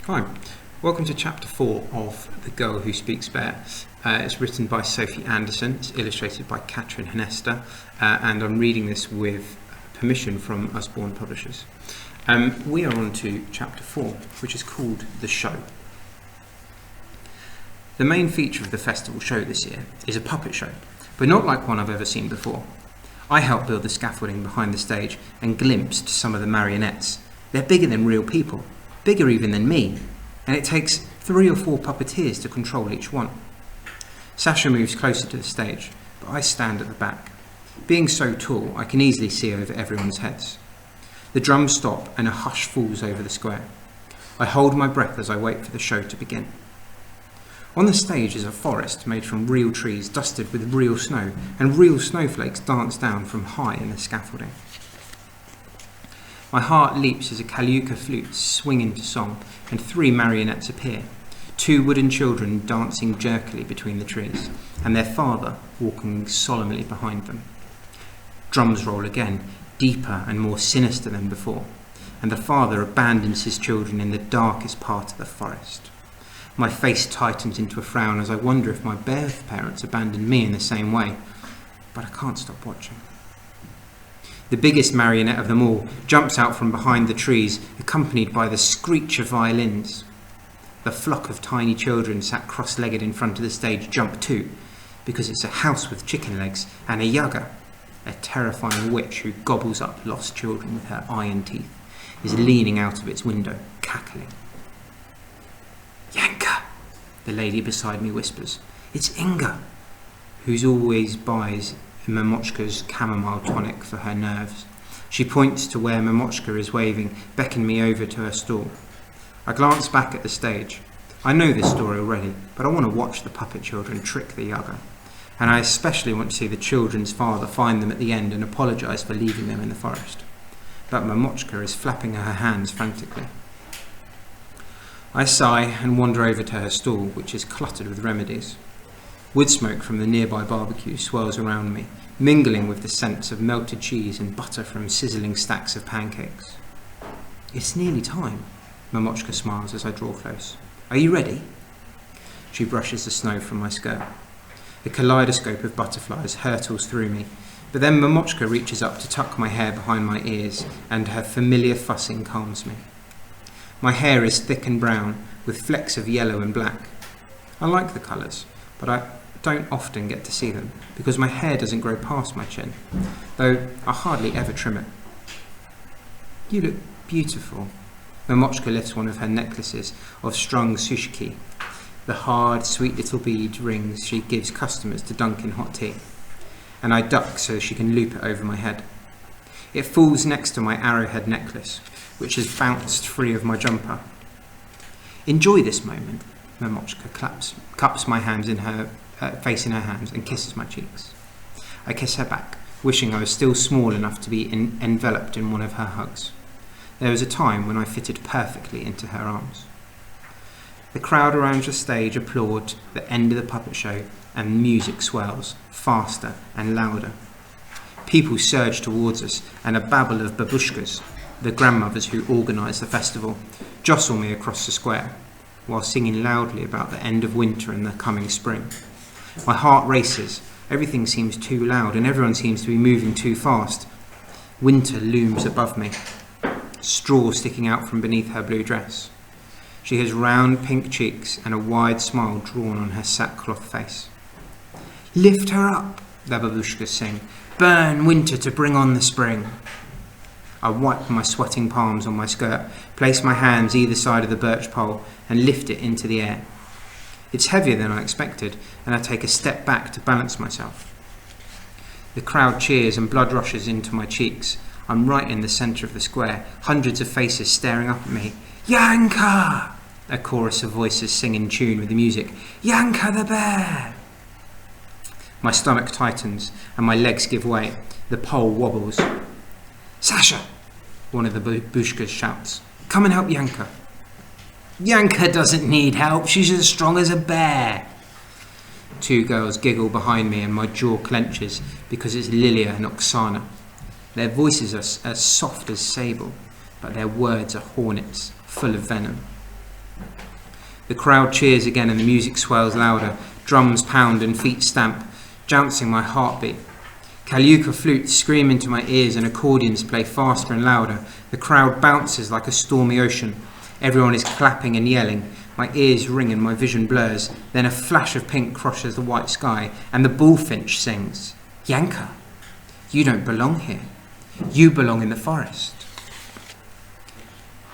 Hi, welcome to chapter 4 of The Girl Who Speaks Bear. It's written by Sophie Anderson, it's illustrated by Katrin Hanesta, and I'm reading this with permission from Usborne Publishers. We are on to chapter 4, which is called The Show. The main feature of the festival show this year is a puppet show, but not like one I've ever seen before. I helped build the scaffolding behind the stage and glimpsed some of the marionettes. They're bigger than real people. Bigger even than me, and it takes 3 or 4 puppeteers to control each one. Sasha moves closer to the stage, but I stand at the back. Being so tall, I can easily see over everyone's heads. The drums stop and a hush falls over the square. I hold my breath as I wait for the show to begin. On the stage is a forest made from real trees dusted with real snow, and real snowflakes dance down from high in the scaffolding. My heart leaps as a Kaluka flute swing into song and 3 marionettes appear, 2 wooden children dancing jerkily between the trees, and their father walking solemnly behind them. Drums roll again, deeper and more sinister than before, and the father abandons his children in the darkest part of the forest. My face tightens into a frown as I wonder if my birth parents abandoned me in the same way, but I can't stop watching. The biggest marionette of them all jumps out from behind the trees, accompanied by the screech of violins. The flock of tiny children sat cross-legged in front of the stage jump too, because it's a house with chicken legs and a yaga, a terrifying witch who gobbles up lost children with her iron teeth, is leaning out of its window, cackling. "Yanka," the lady beside me whispers. "It's Inga," who's always buys Mamochka's chamomile tonic for her nerves. She points to where Mamochka is waving, beckoning me over to her stall. I glance back at the stage. I know this story already, but I want to watch the puppet children trick the yaga. And I especially want to see the children's father find them at the end and apologise for leaving them in the forest. But Mamochka is flapping her hands frantically. I sigh and wander over to her stall, which is cluttered with remedies. Wood smoke from the nearby barbecue swirls around me, mingling with the scents of melted cheese and butter from sizzling stacks of pancakes. "It's nearly time," Mamochka smiles as I draw close. "Are you ready?" She brushes the snow from my skirt. A kaleidoscope of butterflies hurtles through me, but then Mamochka reaches up to tuck my hair behind my ears, and her familiar fussing calms me. My hair is thick and brown, with flecks of yellow and black. I like the colours, but I don't often get to see them because my hair doesn't grow past my chin, though I hardly ever trim it. "You look beautiful." Mamochka lifts one of her necklaces of strung tsushiki, the hard, sweet little bead rings she gives customers to dunk in hot tea, and I duck so she can loop it over my head. It falls next to my arrowhead necklace, which has bounced free of my jumper. "Enjoy this moment." Mamochka cups my hands in her face in her hands and kisses my cheeks. I kiss her back, wishing I was still small enough to be enveloped in one of her hugs. There was a time when I fitted perfectly into her arms. The crowd around the stage applaud the end of the puppet show, and music swells, faster and louder. People surge towards us, and a babble of babushkas, the grandmothers who organise the festival, jostle me across the square, while singing loudly about the end of winter and the coming spring. My heart races, everything seems too loud and everyone seems to be moving too fast. Winter looms above me, straw sticking out from beneath her blue dress. She has round pink cheeks and a wide smile drawn on her sackcloth face. "Lift her up," the babushkas sing. "Burn winter to bring on the spring." I wipe my sweating palms on my skirt, place my hands either side of the birch pole and lift it into the air. It's heavier than I expected, and I take a step back to balance myself. The crowd cheers and blood rushes into my cheeks. I'm right in the centre of the square, hundreds of faces staring up at me. "Yanka!" A chorus of voices sing in tune with the music. "Yanka the bear!" My stomach tightens and my legs give way. The pole wobbles. "Sasha!" one of the babushkas shouts. "Come and help Yanka." "Yanka doesn't need help, she's as strong as a bear." 2 girls giggle behind me and my jaw clenches because it's Lilia and Oksana. Their voices are as soft as sable, but their words are hornets, full of venom. The crowd cheers again and the music swells louder. Drums pound and feet stamp, jouncing my heartbeat. Kalyuka flutes scream into my ears and accordions play faster and louder. The crowd bounces like a stormy ocean. Everyone is clapping and yelling. My ears ring and my vision blurs. Then a flash of pink crosses the white sky and the bullfinch sings. Yanka, you don't belong here. You belong in the forest.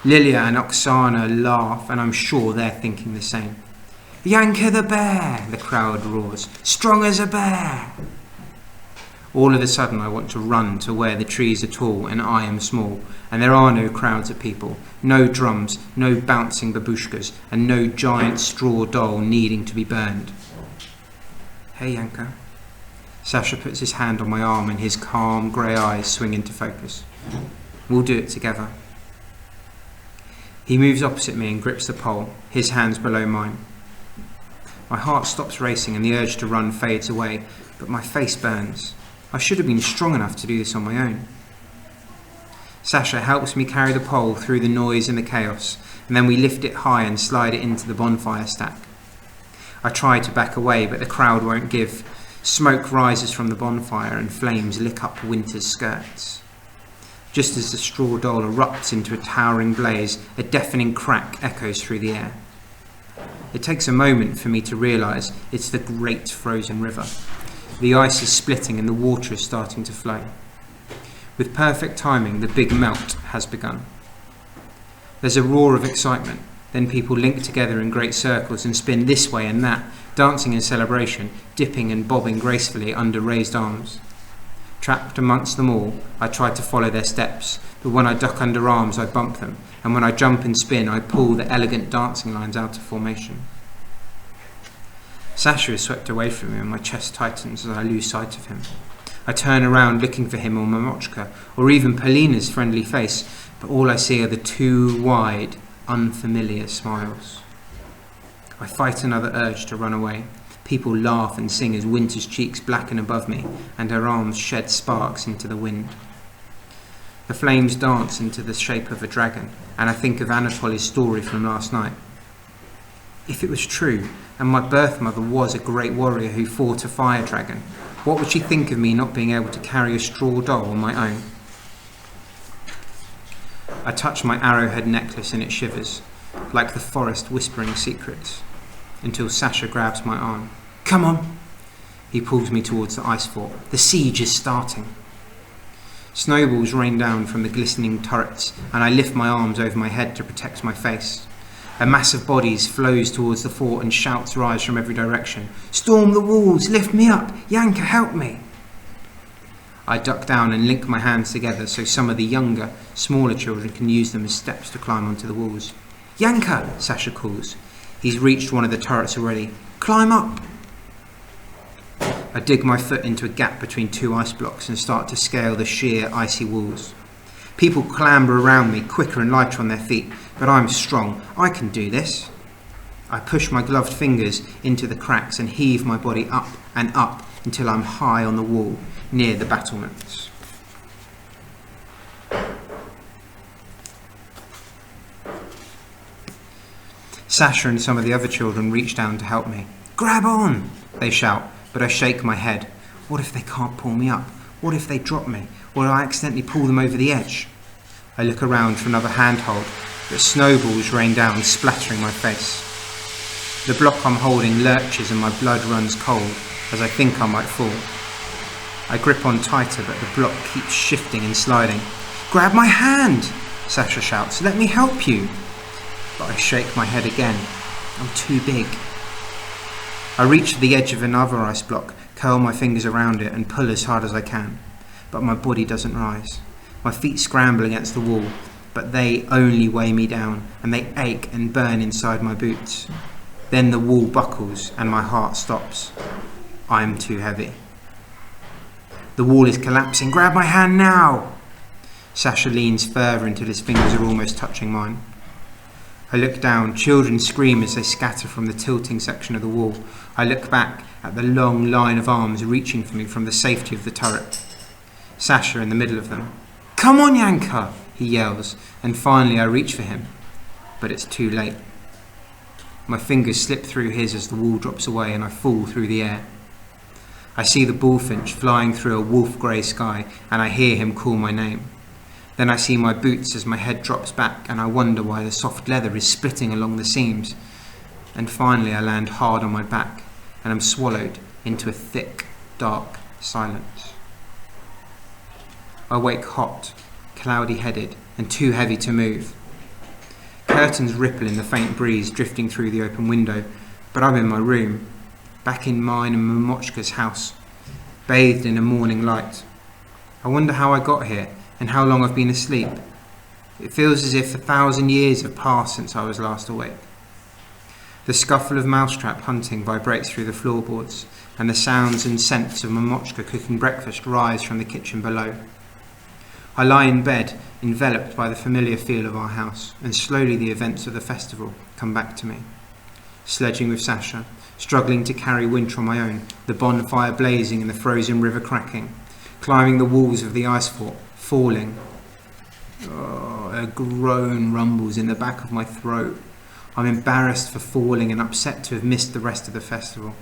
Lilia and Oksana laugh, and I'm sure they're thinking the same. Yanka the bear, the crowd roars. Strong as a bear. All of a sudden I want to run to where the trees are tall and I am small, and there are no crowds of people, no drums, no bouncing babushkas, and no giant straw doll needing to be burned. Hey Yanka. Sasha puts his hand on my arm and his calm grey eyes swing into focus. We'll do it together. He moves opposite me and grips the pole, his hands below mine. My heart stops racing and the urge to run fades away, but my face burns. I should have been strong enough to do this on my own. Sasha helps me carry the pole through the noise and the chaos, and then we lift it high and slide it into the bonfire stack. I try to back away, but the crowd won't give. Smoke rises from the bonfire and flames lick up Winter's skirts. Just as the straw doll erupts into a towering blaze, a deafening crack echoes through the air. It takes a moment for me to realise it's the great frozen river. The ice is splitting and the water is starting to flow. With perfect timing, the big melt has begun. There's a roar of excitement, then people link together in great circles and spin this way and that, dancing in celebration, dipping and bobbing gracefully under raised arms. Trapped amongst them all, I try to follow their steps, but when I duck under arms I bump them, and when I jump and spin I pull the elegant dancing lines out of formation. Sasha is swept away from me and my chest tightens as I lose sight of him. I turn around looking for him or Mamochka, or even Polina's friendly face, but all I see are the two wide, unfamiliar smiles. I fight another urge to run away. People laugh and sing as Winter's cheeks blacken above me and her arms shed sparks into the wind. The flames dance into the shape of a dragon, and I think of Anatoly's story from last night. If it was true, and my birth mother was a great warrior who fought a fire dragon, what would she think of me not being able to carry a straw doll on my own? I touch my arrowhead necklace and it shivers, like the forest whispering secrets, until Sasha grabs my arm. Come on! He pulls me towards the ice fort. The siege is starting. Snowballs rain down from the glistening turrets, and I lift my arms over my head to protect my face. A mass of bodies flows towards the fort and shouts rise from every direction. Storm the walls! Lift me up! Yanka, help me! I duck down and link my hands together so some of the younger, smaller children can use them as steps to climb onto the walls. Yanka! Sasha calls. He's reached one of the turrets already. Climb up! I dig my foot into a gap between two ice blocks and start to scale the sheer, icy walls. People clamber around me, quicker and lighter on their feet, but I'm strong. I can do this. I push my gloved fingers into the cracks and heave my body up and up until I'm high on the wall, near the battlements. Sasha and some of the other children reach down to help me. Grab on! They shout, but I shake my head. What if they can't pull me up? What if they drop me? Or I accidentally pull them over the edge? I look around for another handhold, but snowballs rain down, splattering my face. The block I'm holding lurches and my blood runs cold as I think I might fall. I grip on tighter, but the block keeps shifting and sliding. Grab my hand! Sasha shouts. Let me help you! But I shake my head again. I'm too big. I reach the edge of another ice block, curl my fingers around it and pull as hard as I can. But my body doesn't rise. My feet scramble against the wall, but they only weigh me down, and they ache and burn inside my boots. Then the wall buckles and my heart stops. I'm too heavy. The wall is collapsing. Grab my hand now! Sasha leans further until his fingers are almost touching mine. I look down. Children scream as they scatter from the tilting section of the wall. I look back at the long line of arms reaching for me from the safety of the turret. Sasha in the middle of them. Come on, Yanka! He yells, and finally I reach for him. But it's too late. My fingers slip through his as the wall drops away and I fall through the air. I see the bullfinch flying through a wolf-grey sky and I hear him call my name. Then I see my boots as my head drops back and I wonder why the soft leather is splitting along the seams. And finally I land hard on my back and am swallowed into a thick, dark silence. I wake hot, cloudy-headed and too heavy to move. Curtains ripple in the faint breeze drifting through the open window, but I'm in my room, back in mine and Mamochka's house, bathed in a morning light. I wonder how I got here and how long I've been asleep. It feels as if 1,000 years have passed since I was last awake. The scuffle of mousetrap hunting vibrates through the floorboards, and the sounds and scents of Mamochka cooking breakfast rise from the kitchen below. I lie in bed, enveloped by the familiar feel of our house, and slowly the events of the festival come back to me. Sledging with Sasha, struggling to carry winter on my own, the bonfire blazing and the frozen river cracking, climbing the walls of the ice fort, falling. Oh, a groan rumbles in the back of my throat. I'm embarrassed for falling and upset to have missed the rest of the festival.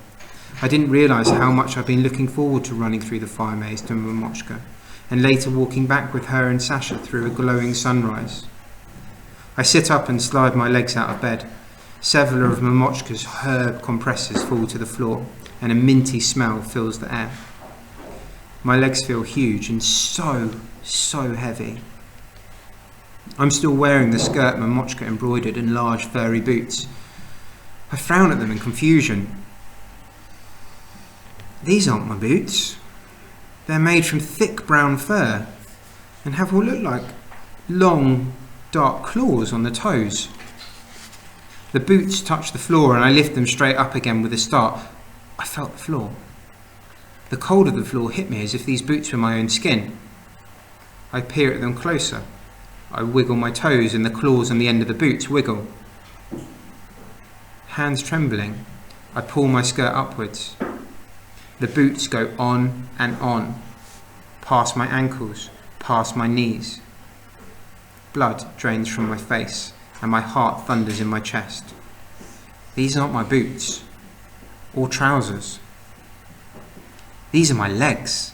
I didn't realise how much I've been looking forward to running through the fire maze to Mamochka, and later walking back with her and Sasha through a glowing sunrise. I sit up and slide my legs out of bed. Several of Mamochka's herb compressors fall to the floor, and a minty smell fills the air. My legs feel huge and so heavy. I'm still wearing the skirt Mamochka embroidered in large furry boots. I frown at them in confusion. These aren't my boots. They're made from thick brown fur and have what look like long, dark claws on the toes. The boots touch the floor and I lift them straight up again with a start. I felt the floor. The cold of the floor hit me as if these boots were my own skin. I peer at them closer. I wiggle my toes and the claws on the end of the boots wiggle. Hands trembling, I pull my skirt upwards. The boots go on and on, past my ankles, past my knees. Blood drains from my face and my heart thunders in my chest. These aren't my boots or trousers. These are my legs.